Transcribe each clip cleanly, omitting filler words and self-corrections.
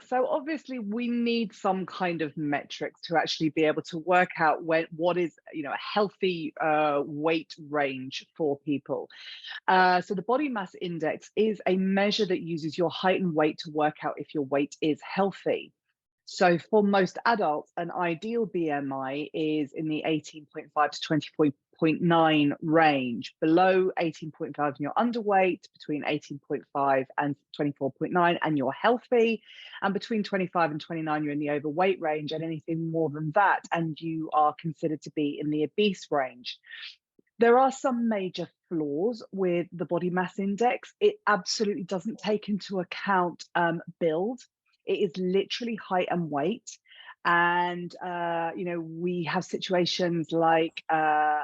So obviously we need some kind of metrics to actually be able to work out what is, a healthy weight range for people. So the body mass index is a measure that uses your height and weight to work out if your weight is healthy. So for most adults, an ideal BMI is in the 18.5 to 24.9 range. Below 18.5 and you're underweight, between 18.5 and 24.9 and you're healthy, and between 25 and 29 you're in the overweight range, and anything more than that and you are considered to be in the obese range. There are some major flaws with the body mass index. It absolutely doesn't take into account build. It is literally height and weight. And, we have situations like a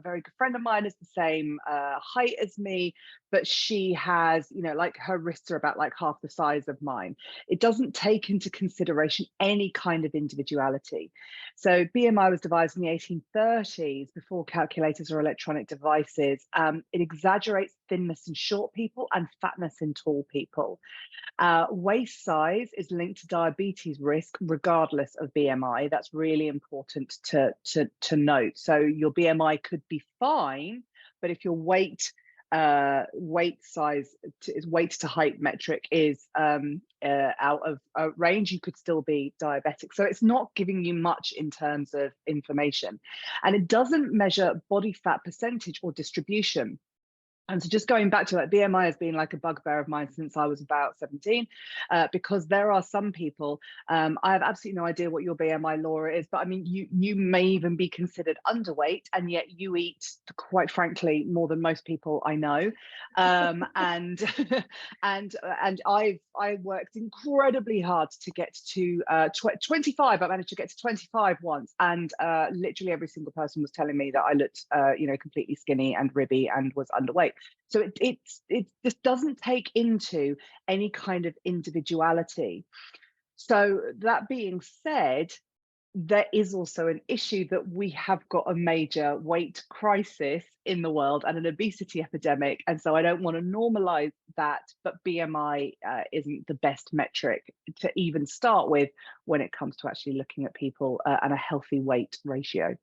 very good friend of mine is the same height as me, but she has, like her wrists are about like half the size of mine. It doesn't take into consideration any kind of individuality. So BMI was devised in the 1830s before calculators or electronic devices. It exaggerates thinness in short people and fatness in tall people. Waist size is linked to diabetes risk, regardless of BMI. That's really important to note. So your BMI could be fine, but if your weight size weight to height metric is out of range, you could still be diabetic. So it's not giving you much in terms of information, and it doesn't measure body fat percentage or distribution. And so just going back to that, BMI has been like a bugbear of mine since I was about 17, because there are some people, I have absolutely no idea what your BMI, Laura, is, but I mean, you may even be considered underweight, and yet you eat, quite frankly, more than most people I know. And and I worked incredibly hard to get to 25. I managed to get to 25 once, and literally every single person was telling me that I looked, completely skinny and ribby and was underweight. So it just doesn't take into any kind of individuality. So that being said, there is also an issue that we have got a major weight crisis in the world and an obesity epidemic. And so I don't want to normalize that, but BMI isn't the best metric to even start with when it comes to actually looking at people and a healthy weight ratio.